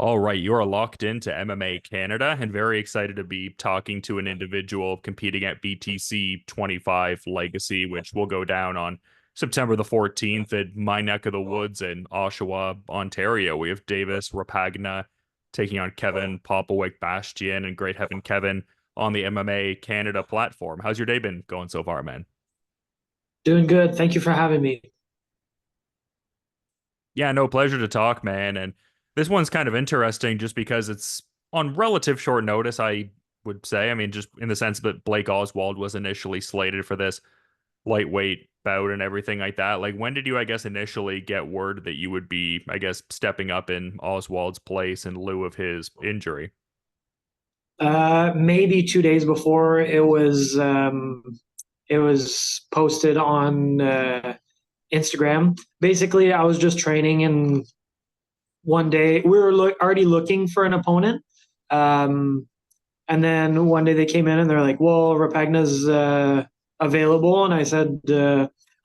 All right, you are locked into MMA Canada and very excited to be talking to an individual competing at BTC 25 Legacy, which will go down on September the 14th at my neck of the woods in Oshawa, Ontario. We have Davis Rapagna taking on Kevin Popowick Bastien, and great having Kevin on the MMA Canada platform. How's your day been going so far, man? Doing good. Thank you for having me. Yeah, no, pleasure to talk, man. And this one's kind of interesting just because it's on relative short notice, I would say. I mean, just in the sense that Blake Oswald was initially slated for this lightweight bout and everything like that. Like, when did you, I guess, initially get word that you would be, I guess, stepping up in Oswald's place in lieu of his injury? Maybe 2 days before it was posted on Instagram. Basically, I was just training, and one day we were already looking for an opponent. Um, and then one day they came in and they're like, "Well, Rapagna's available," and I said,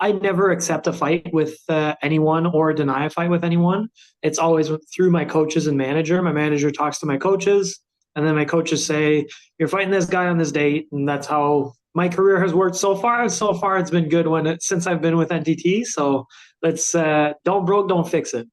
"I never accept a fight with anyone or deny a fight with anyone. It's always through my coaches and manager. My manager talks to my coaches, and then my coaches say, 'You're fighting this guy on this date,' and that's how my career has worked so far. So far, it's been good since I've been with NTT. So let's don't broke, don't fix it."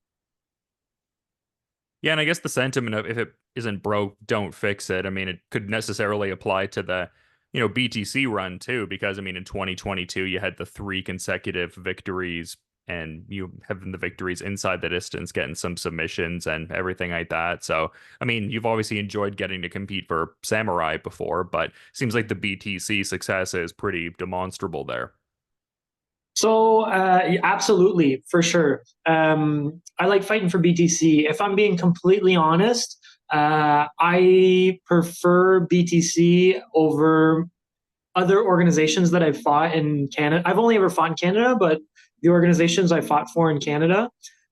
Yeah, and I guess the sentiment of if it isn't broke, don't fix it. I mean, it could necessarily apply to the, BTC run too, because I mean, in 2022, you had the three consecutive victories and you having the victories inside the distance, getting some submissions and everything like that. So, I mean, you've obviously enjoyed getting to compete for Samurai before, but seems like the BTC success is pretty demonstrable there. So absolutely, for sure. I like fighting for BTC. If I'm being completely honest, I prefer BTC over other organizations that I've fought in Canada. I've only ever fought in Canada, but the organizations I fought for in Canada,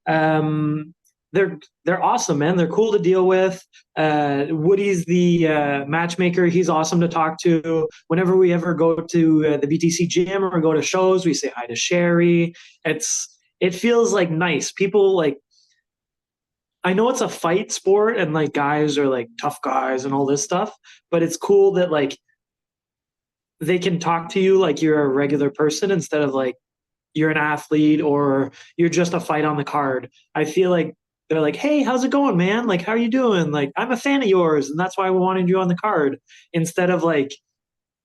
um, they're awesome, man. They're cool to deal with. Woody's the matchmaker. He's awesome to talk to. Whenever we ever go to the BTC gym or go to shows, we say hi to Sherry. It feels like nice. People like, I know it's a fight sport and like guys are like tough guys and all this stuff, but it's cool that like they can talk to you like you're a regular person instead of like you're an athlete or you're just a fight on the card. I feel like they're like, "Hey, how's it going, man? Like, how are you doing? Like, I'm a fan of yours, and that's why we wanted you on the card." Instead of like,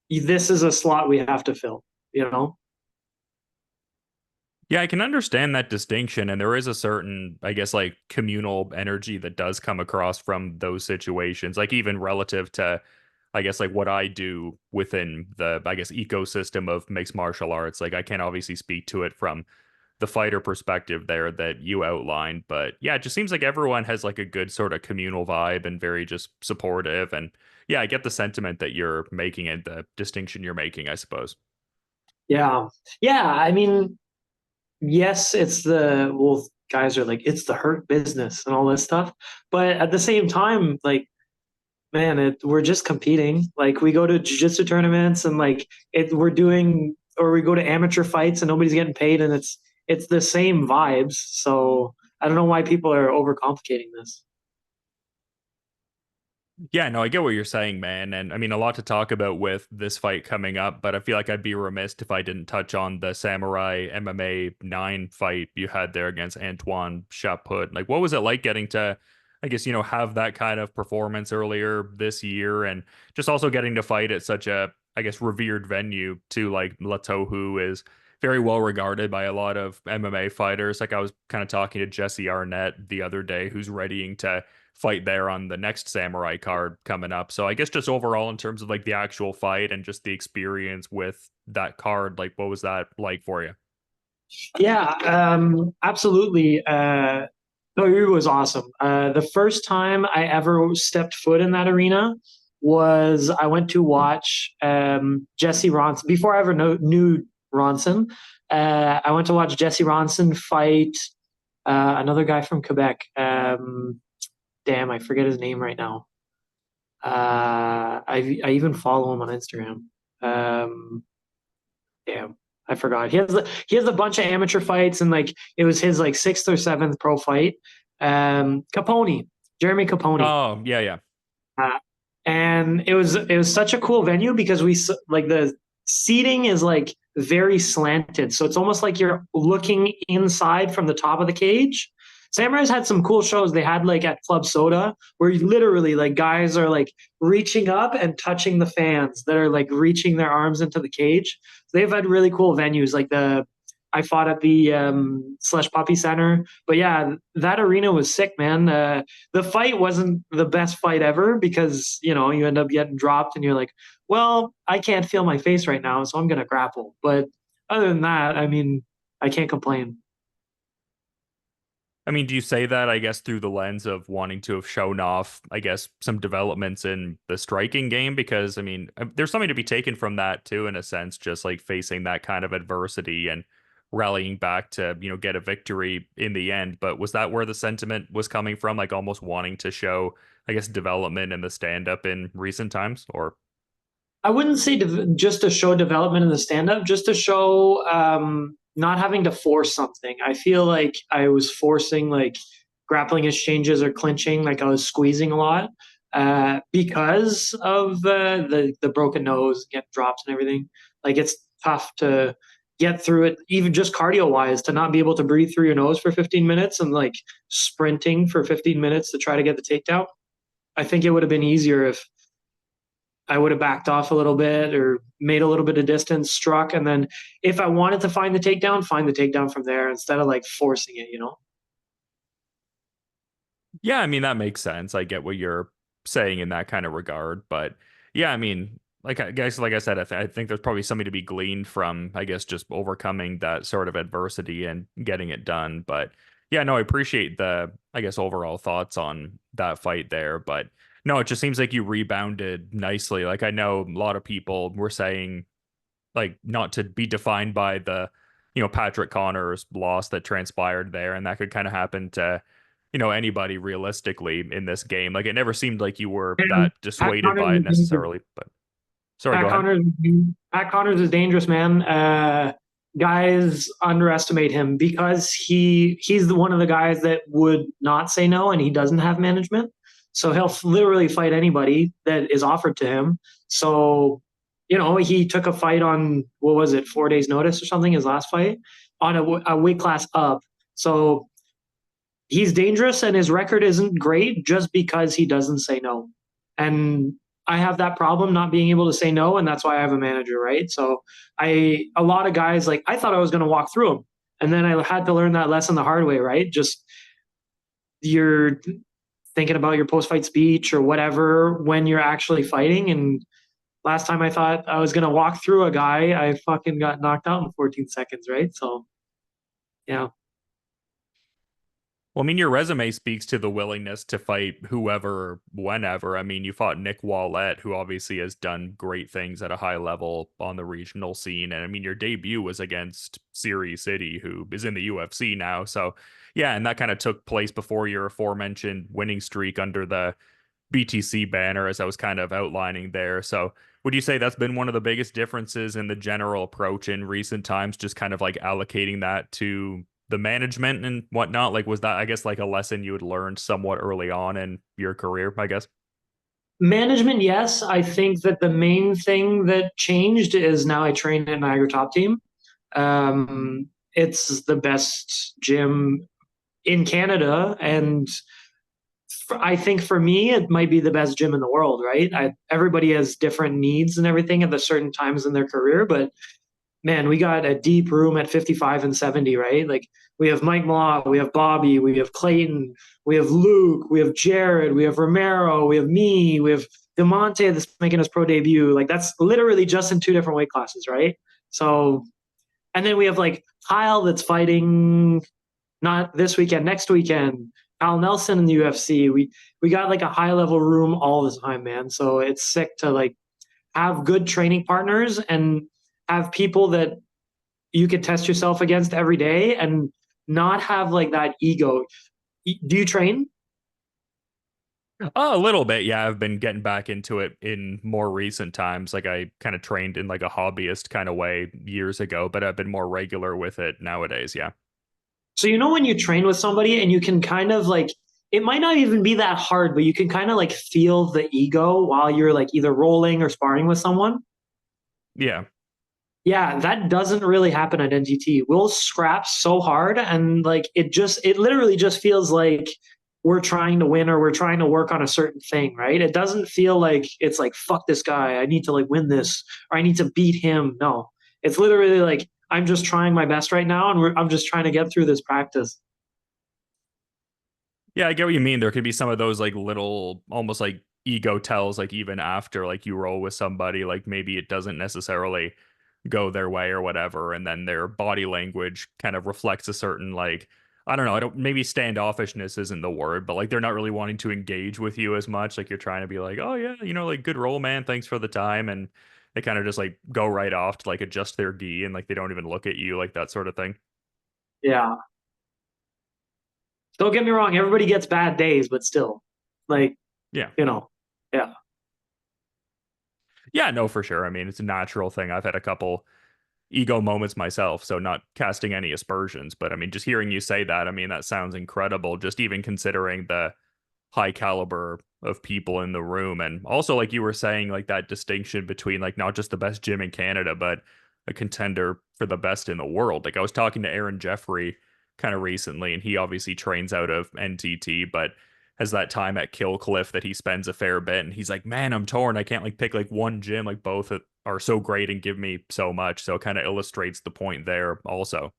"This is a slot we have to fill," you know? Yeah, I can understand that distinction, and there is a certain, I guess, like communal energy that does come across from those situations, like even relative to, I guess, like what I do within the, I guess, ecosystem of mixed martial arts. Like, I can't obviously speak to it from the fighter perspective there that you outlined, but yeah, it just seems like everyone has like a good sort of communal vibe and very just supportive. And yeah, I get the sentiment that you're making and the distinction you're making, I suppose. Yeah, yeah. I mean, yes, it's the well, guys are like it's the hurt business and all this stuff, but at the same time, like man, we're just competing. Like we go to jiu-jitsu tournaments and like we're doing or we go to amateur fights and nobody's getting paid and it's the same vibes. So I don't know why people are overcomplicating this. Yeah, no, I get what you're saying, man. And I mean, a lot to talk about with this fight coming up, but I feel like I'd be remiss if I didn't touch on the Samurai MMA 9 fight you had there against Antoine Chaput. Like, what was it like getting to, I guess, have that kind of performance earlier this year and just also getting to fight at such a, I guess, revered venue too, like Latohu is very well regarded by a lot of MMA fighters. Like, I was kind of talking to Jesse Arnett the other day, who's readying to fight there on the next Samurai card coming up. So I guess just overall in terms of like the actual fight and just the experience with that card, like what was that like for you? Yeah, absolutely. No, it was awesome. The first time I ever stepped foot in that arena was I went to watch Jesse Ronson. Before I ever knew Ronson, I went to watch Jesse Ronson fight another guy from Quebec. Damn, I forget his name right now. I even follow him on Instagram. Um, damn, I forgot. He has a bunch of amateur fights, and like it was his like sixth or seventh pro fight. Capone. Jeremy Caponi. Oh, yeah, yeah. Uh, and it was such a cool venue because like the seating is like very slanted, so it's almost like you're looking inside from the top of the cage. Samurai's had some cool shows. They had like at Club Soda where you literally like guys are like reaching up and touching the fans that are like reaching their arms into the cage. So they've had really cool venues like the I fought at the Slush Puppy Center. But yeah, that arena was sick, man. The fight wasn't the best fight ever because, you end up getting dropped and you're like, well, I can't feel my face right now, so I'm going to grapple. But other than that, I mean, I can't complain. I mean, do you say that, I guess, through the lens of wanting to have shown off, I guess, some developments in the striking game? Because, I mean, there's something to be taken from that too, in a sense, just like facing that kind of adversity and rallying back to, get a victory in the end. But was that where the sentiment was coming from? Like almost wanting to show, I guess, development in the stand-up in recent times? Or, I wouldn't say just to show development in the stand up, just to show not having to force something. I feel like I was forcing like grappling exchanges or clinching, like I was squeezing a lot because of the broken nose, get dropped and everything. Like it's tough to get through it, even just cardio wise, to not be able to breathe through your nose for 15 minutes and like sprinting for 15 minutes to try to get the takedown. I think it would have been easier if I would have backed off a little bit or made a little bit of distance, struck, and then if I wanted to find the takedown from there instead of like forcing it. yeah, I mean, that makes sense. I get what you're saying in that kind of regard. But yeah, I mean, like I guess, like I said, I think there's probably something to be gleaned from, I guess, just overcoming that sort of adversity and getting it done. But yeah, no, I appreciate the, I guess, overall thoughts on that fight there. But no, it just seems like you rebounded nicely. Like I know a lot of people were saying, like, not to be defined by the, Patrick Connors loss that transpired there, and that could kind of happen to, anybody realistically in this game. Like it never seemed like you were And that dissuaded by it necessarily. But sorry, go Pat ahead. Connors, Pat Connors is dangerous, man. Guys underestimate him because he's one of the guys that would not say no, and he doesn't have management, so he'll literally fight anybody that is offered to him. So, he took a fight on what was it, 4 days notice or something? His last fight on a weight class up. So he's dangerous, and his record isn't great just because he doesn't say no. And I have that problem not being able to say no, and that's why I have a manager, right? So a lot of guys, like, I thought I was going to walk through them, and then I had to learn that lesson the hard way, right? Just you're thinking about your post fight speech or whatever when you're actually fighting. And last time I thought I was going to walk through a guy, I fucking got knocked out in 14 seconds, right? So yeah. Well, I mean, your resume speaks to the willingness to fight whoever, whenever. I mean, you fought Nick Wallett, who obviously has done great things at a high level on the regional scene. And I mean, your debut was against Siri City, who is in the UFC now. So, yeah, and that kind of took place before your aforementioned winning streak under the BTC banner, as I was kind of outlining there. So, would you say that's been one of the biggest differences in the general approach in recent times, just kind of like allocating that to the management and whatnot? Like, was that, I guess, like a lesson you had learned somewhat early on in your career, I guess? Management, yes. I think that the main thing that changed is now I train at Niagara Top Team. It's the best gym in Canada, and I think for me, it might be the best gym in the world, right? Everybody has different needs and everything at the certain times in their career, but man, we got a deep room at 55 and 70, right? Like we have Mike Malott, we have Bobby, we have Clayton, we have Luke, we have Jared, we have Romero, we have me, we have Demonte that's making his pro debut. Like that's literally just in two different weight classes, right? So, and then we have like Kyle that's fighting not this weekend, next weekend. Kyle Nelson in the UFC. We got like a high level room all the time, man. So it's sick to like have good training partners and have people that you could test yourself against every day and not have like that ego. Do you train? Oh, a little bit. Yeah, I've been getting back into it in more recent times. Like I kind of trained in like a hobbyist kind of way years ago, but I've been more regular with it nowadays. Yeah. So when you train with somebody and you can kind of like it might not even be that hard, but you can kind of like feel the ego while you're like either rolling or sparring with someone. Yeah. Yeah, that doesn't really happen at NGT. We'll scrap so hard and like it literally just feels like we're trying to win or we're trying to work on a certain thing, right? It doesn't feel like it's like fuck this guy, I need to like win this or I need to beat him. No. It's literally like I'm just trying my best right now and I'm just trying to get through this practice. Yeah, I get what you mean. There could be some of those like little almost like ego tells, like even after like you roll with somebody, like maybe it doesn't necessarily go their way or whatever, and then their body language kind of reflects a certain like I don't know, I don't maybe standoffishness isn't the word, but like they're not really wanting to engage with you as much. Like you're trying to be like, oh yeah, like good roll, man, thanks for the time, and they kind of just like go right off to like adjust their gi and like they don't even look at you, like that sort of thing. Yeah. Don't get me wrong, everybody gets bad days, but still, like, Yeah. you know, yeah. Yeah, no, for sure. I mean, it's a natural thing. I've had a couple ego moments myself, so not casting any aspersions, but I mean, just hearing you say that, I mean, that sounds incredible. Just even considering the high caliber of people in the room, and also like you were saying, like that distinction between like not just the best gym in Canada, but a contender for the best in the world. Like I was talking to Aaron Jeffrey kind of recently, and he obviously trains out of NTT, but has that time at Kill Cliff that he spends a fair bit, and he's like, man, I'm torn. I can't like pick like one gym. Like both are so great and give me so much. So it kind of illustrates the point there also.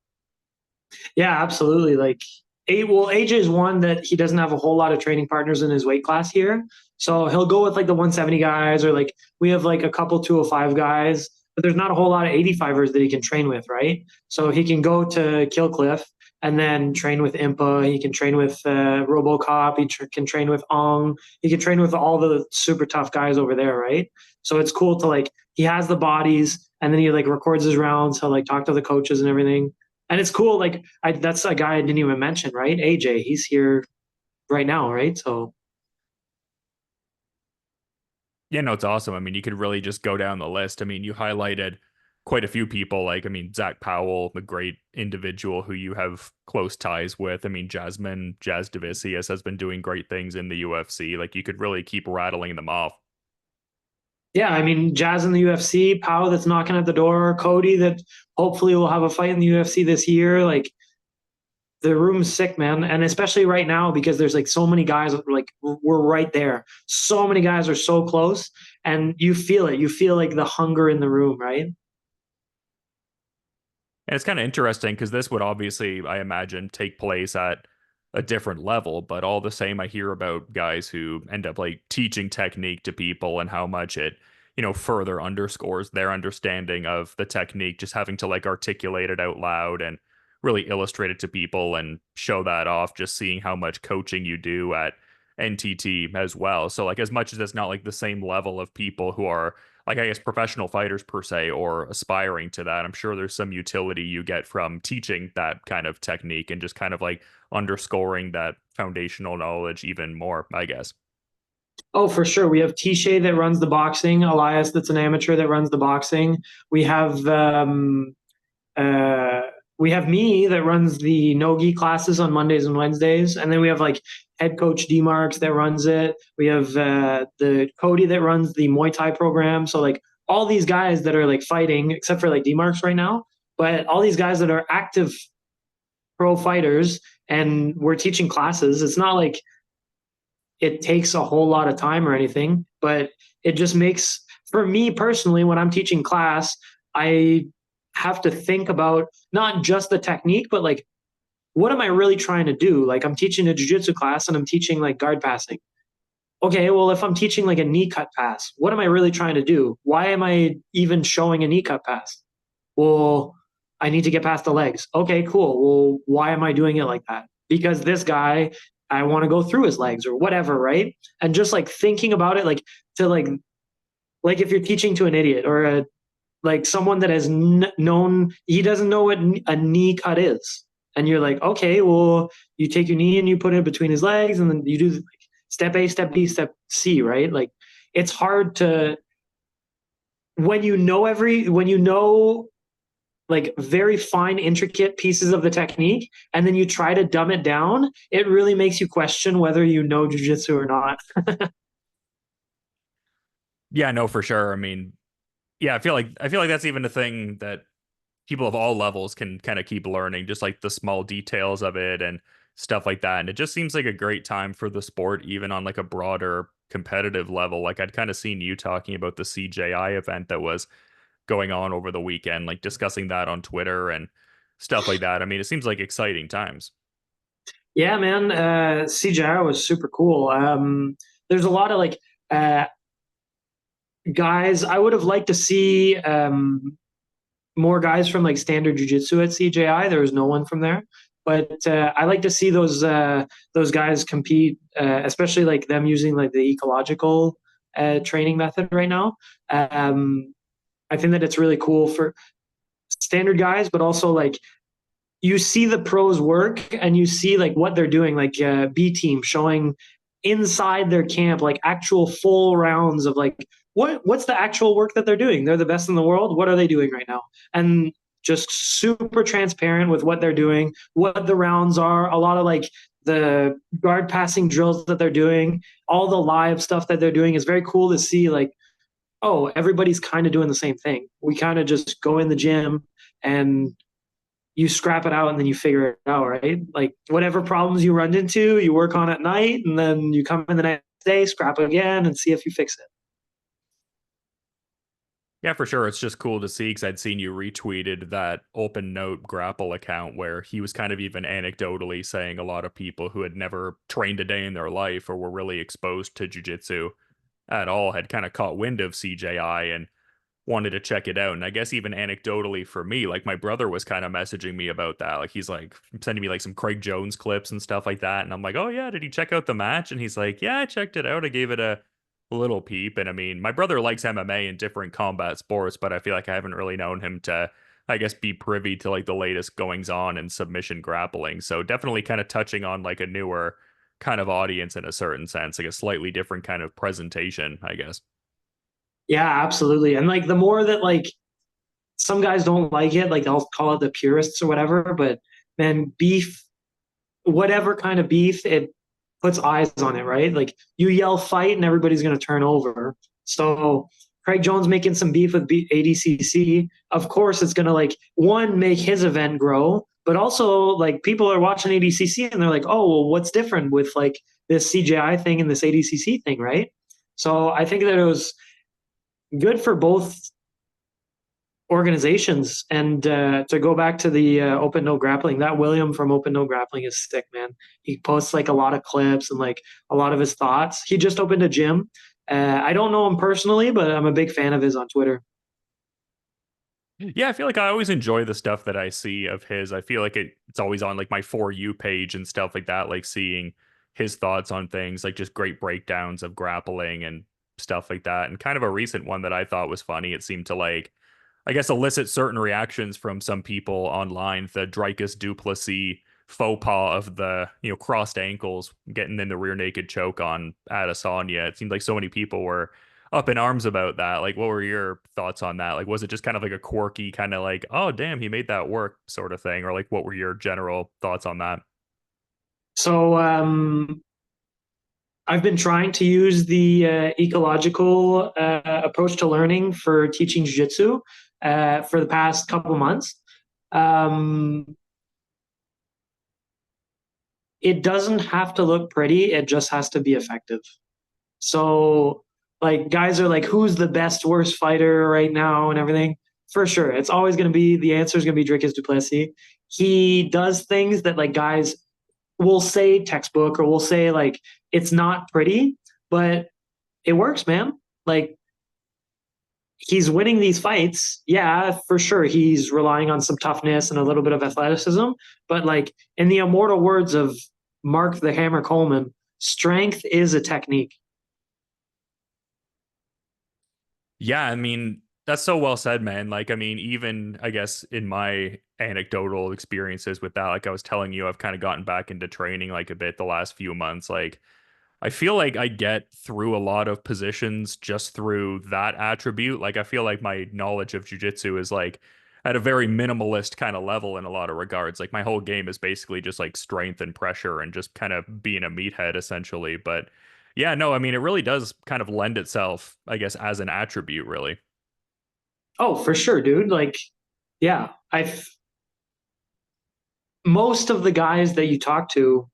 Yeah, absolutely. Like, AJ is one that he doesn't have a whole lot of training partners in his weight class here. So he'll go with like the 170 guys, or like we have like a couple 205 guys, but there's not a whole lot of 85ers that he can train with, right? So he can go to Killcliff and then train with Impa. He can train with Robocop. Can train with Ong. He can train with all the super tough guys over there, right? So it's cool to like, he has the bodies and then he like records his rounds. He'll like talk to the coaches and everything. And it's cool. Like that's a guy I didn't even mention, right? AJ, he's here right now, right? So Yeah, no, it's awesome. I mean, you could really just go down the list. I mean, you highlighted quite a few people. Like, I mean, Zach Powell, a great individual who you have close ties with. I mean, Jazz Davicius has been doing great things in the UFC. Like, you could really keep rattling them off. yeah, I mean, Jazz in the UFC, Pau that's knocking at the door, Cody that hopefully will have a fight in the UFC this year. Like the room's sick, man, and especially right now because there's like so many guys. Like we're right there. So many guys are so close, and you feel it. You feel like the hunger in the room, right? And it's kind of interesting because this would obviously, I imagine, take place at a different level, but all the same, I hear about guys who end up like teaching technique to people and how much it, further underscores their understanding of the technique, just having to like articulate it out loud and really illustrate it to people and show that off, just seeing how much coaching you do at NTT as well. So, like, as much as it's not like the same level of people who are like I guess professional fighters per se or aspiring to that, I'm sure there's some utility you get from teaching that kind of technique and just kind of like underscoring that foundational knowledge even more, I guess. Oh, for sure. We have Tisha that runs the boxing, Elias that's an amateur that runs the boxing. We have uh, we have me that runs the nogi classes on Mondays and Wednesdays, and then we have like head coach D Marks that runs it. We have the Cody that runs the Muay Thai program. So like all these guys that are like fighting, except for like D Marks right now, but all these guys that are active pro fighters, and we're teaching classes. It's not like it takes a whole lot of time or anything, but it just makes, for me personally, when I'm teaching class, I have to think about not just the technique, but like, what am I really trying to do? Like, I'm teaching a jujitsu class and I'm teaching like guard passing. Okay, well, if I'm teaching like a knee cut pass, what am I really trying to do? Why am I even showing a knee cut pass? Well, I need to get past the legs. Okay, cool. Well, why am I doing it like that? Because this guy, I want to go through his legs or whatever, right? And just like thinking about it, like to like if you're teaching to an idiot or like someone that has known, he doesn't know what a knee cut is, and you're like, okay, well, you take your knee and you put it between his legs, and then you do like step A, step B, step C, right? Like it's hard to when you know like very fine, intricate pieces of the technique, and then you try to dumb it down, it really makes you question whether you know jujitsu or not. Yeah, no, for sure. I mean, yeah, I feel like that's even a thing that people of all levels can kind of keep learning, just like the small details of it and stuff like that. And it just seems like a great time for the sport, even on like a broader competitive level. Like I'd kind of seen you talking about the CJI event that was going on over the weekend, like discussing that on Twitter and stuff like that. I mean, it seems like exciting times. Yeah, man. CJI was super cool. There's a lot of like uh, guys. I would have liked to see more guys from like standard jiu-jitsu at CJI. There was no one from there, but I like to see those guys compete, especially like them using like the ecological training method right now. I think that it's really cool for standard guys, but also like you see the pros work and you see like what they're doing, like B team showing inside their camp, like actual full rounds of like what's the actual work that they're doing. They're the best in the world. What are they doing right now? And just super transparent with what they're doing, what the rounds are. A lot of like the guard passing drills that they're doing, all the live stuff that they're doing is very cool to see. Like, oh, everybody's kind of doing the same thing. We kind of just go in the gym and you scrap it out and then you figure it out, right? Like whatever problems you run into, you work on at night and then you come in the next day, scrap it again and see if you fix it. Yeah, for sure. It's just cool to see because I'd seen you retweeted that open note grapple account where he was kind of even anecdotally saying a lot of people who had never trained a day in their life or were really exposed to jujitsu at all had kind of caught wind of CJI and wanted to check it out. And I guess even anecdotally for me, like my brother was kind of messaging me about that. Like he's like sending me like some Craig Jones clips and stuff like that. And I'm like, oh yeah, did he check out the match? And he's like, yeah, I checked it out. I gave it a little peep. And I mean, my brother likes MMA and different combat sports, but I feel like I haven't really known him to, I guess, be privy to like the latest goings on in submission grappling. So definitely kind of touching on like a newer kind of audience in a certain sense, like a slightly different kind of presentation, I guess. Yeah, absolutely. And like the more that like some guys don't like it, like they'll call it the purists or whatever, but man, beef, whatever kind of beef, it puts eyes on it, right? Like you yell fight and everybody's going to turn over. So Craig Jones making some beef with ADCC, of course it's going to like one make his event grow, but also like people are watching ADCC and they're like, oh, well, what's different with like this CJI thing and this ADCC thing, right? So I think that it was good for both organizations. And to go back to the Open No Grappling, that William from Open No Grappling is sick, man. He posts like a lot of clips and like a lot of his thoughts. He just opened a gym. I don't know him personally, but I'm a big fan of his on Twitter. Yeah, I feel like I always enjoy the stuff that I see of his. I feel like it's always on like my For You page and stuff like that, like seeing his thoughts on things, like just great breakdowns of grappling and stuff like that. And kind of a recent one that I thought was funny. It seemed to like, I guess, elicit certain reactions from some people online. The Dricus Du Plessis faux pas of the, crossed ankles getting in the rear naked choke on Adesanya. It seemed like so many people were up in arms about that. Like, what were your thoughts on that? Like, was it just kind of like a quirky, kind of like, oh, damn, he made that work sort of thing? Or like, what were your general thoughts on that? So I've been trying to use the ecological approach to learning for teaching jiu-jitsu for the past couple of months. Um, it doesn't have to look pretty; it just has to be effective. So like guys are like, who's the best, worst fighter right now and everything? For sure. It's always gonna be the answer is gonna be Dricus Du Plessis. He does things that like guys will say textbook or will say like it's not pretty, but it works, man. Like he's winning these fights. Yeah, for sure. He's relying on some toughness and a little bit of athleticism. But like in the immortal words of Mark the Hammer Coleman, strength is a technique. Yeah, I mean, that's so well said, man. Like, I mean, even I guess in my anecdotal experiences with that, like I was telling you, I've kind of gotten back into training like a bit the last few months. Like, I feel like I get through a lot of positions just through that attribute. Like I feel like my knowledge of jujitsu is like at a very minimalist kind of level in a lot of regards. Like my whole game is basically just like strength and pressure and just kind of being a meathead essentially. But yeah, no, I mean it really does kind of lend itself, I guess, as an attribute, really. Oh, for sure, dude. Like, yeah, I've most of the guys that you talk to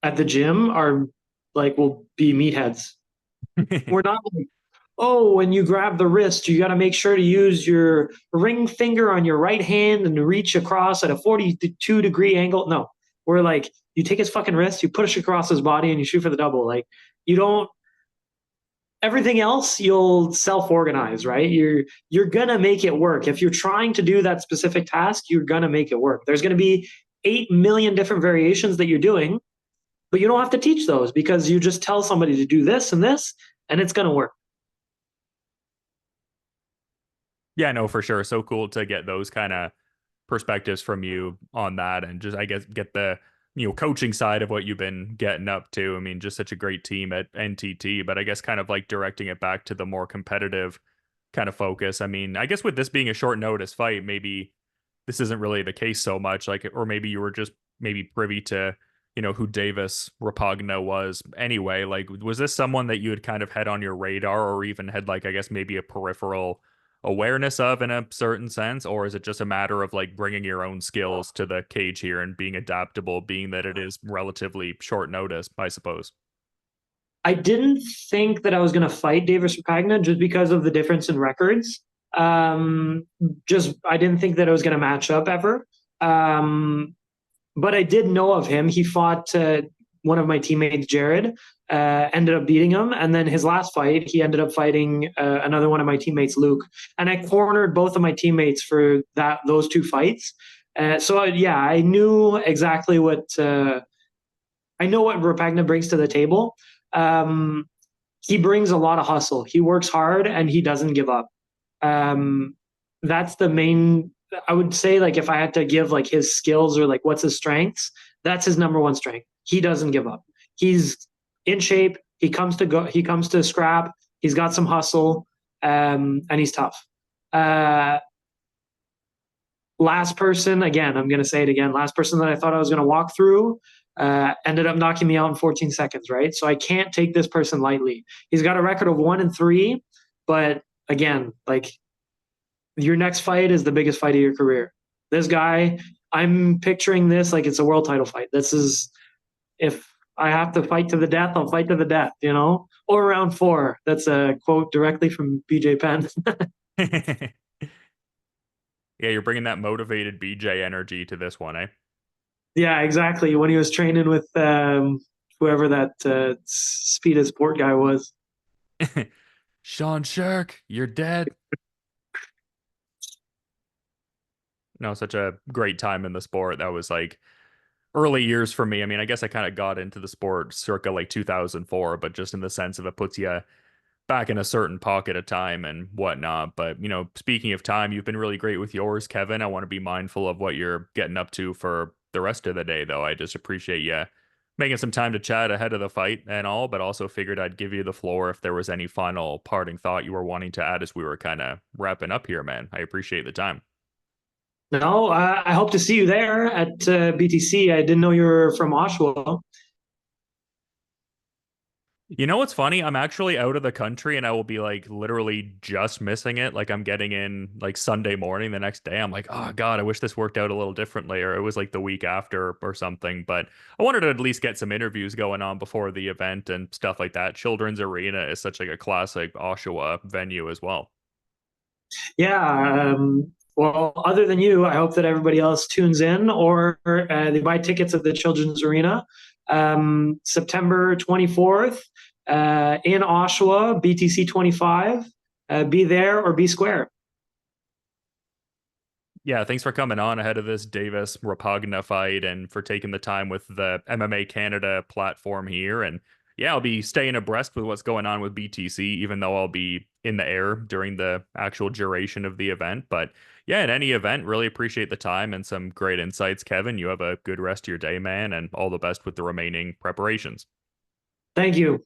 at the gym are like will be meatheads. We're not like, oh, when you grab the wrist, you got to make sure to use your ring finger on your right hand and reach across at a 42-degree angle. No, we're like, you take his fucking wrist, you push across his body, and you shoot for the double. Like, you don't. Everything else, you'll self-organize, right? You're gonna make it work. If you're trying to do that specific task, you're gonna make it work. There's gonna be 8 million different variations that you're doing, but you don't have to teach those because you just tell somebody to do this, and it's gonna work. Yeah, no, for sure. So cool to get those kind of perspectives from you on that and just I guess get the coaching side of what you've been getting up to. I mean, just such a great team at NTT, but I guess kind of like directing it back to the more competitive kind of focus. I mean, I guess with this being a short notice fight, maybe this isn't really the case so much like or maybe you were just maybe privy to who Davis Rapagna was anyway. Like was this someone that you had kind of had on your radar or even had like I guess maybe a peripheral awareness of in a certain sense, or is it just a matter of like bringing your own skills to the cage here and being adaptable, being that it is relatively short notice, I suppose? I didn't think that I was going to fight Davis Rapagna just because of the difference in records. Um, just I didn't think that it was going to match up ever. Um, but I did know of him. He fought one of my teammates, Jared, ended up beating him. And then his last fight, he ended up fighting another one of my teammates, Luke. And I cornered both of my teammates for those two fights. So yeah, I knew exactly I know what Rapagna brings to the table. Um, he brings a lot of hustle. He works hard and he doesn't give up. Um, that's the main. I would say like if I had to give like his skills or like what's his strengths, that's his number one strength. He doesn't give up. He's in shape. He comes to go. He comes to scrap. He's got some hustle, and he's tough. Uh, last person, again, I'm going to say it again. Last person that I thought I was going to walk through ended up knocking me out in 14 seconds, right? So I can't take this person lightly. He's got a record of 1-3, but again, like your next fight is the biggest fight of your career. This guy, I'm picturing this like it's a world title fight. This is if I have to fight to the death, I'll fight to the death, or round four. That's a quote directly from BJ Penn. Yeah, you're bringing that motivated BJ energy to this one, eh? Yeah, exactly. When he was training with whoever that speed of sport guy was. Sean Shirk, you're dead. No, such a great time in the sport. That was like early years for me. I mean, I guess I kind of got into the sport circa like 2004, but just in the sense of it puts you back in a certain pocket of time and whatnot. But, speaking of time, you've been really great with yours, Kevin. I want to be mindful of what you're getting up to for the rest of the day, though. I just appreciate you making some time to chat ahead of the fight and all, but also figured I'd give you the floor if there was any final parting thought you were wanting to add as we were kind of wrapping up here, man. I appreciate the time. No, I hope to see you there at BTC. I didn't know you were from Oshawa. You know what's funny? I'm actually out of the country and I will be like literally just missing it. Like I'm getting in like Sunday morning the next day. I'm like, oh God, I wish this worked out a little differently. Or it was like the week after or something. But I wanted to at least get some interviews going on before the event and stuff like that. Children's Arena is such like a classic Oshawa venue as well. Yeah. Well, other than you, I hope that everybody else tunes in or they buy tickets at the Children's Arena. September 24th in Oshawa, BTC 25. Be there or be square. Yeah, thanks for coming on ahead of this Davis Rapagna fight and for taking the time with the MMA Canada platform here. And yeah, I'll be staying abreast with what's going on with BTC, even though I'll be in the air during the actual duration of the event. But yeah, in any event, really appreciate the time and some great insights, Kevin. You have a good rest of your day, man, and all the best with the remaining preparations. Thank you.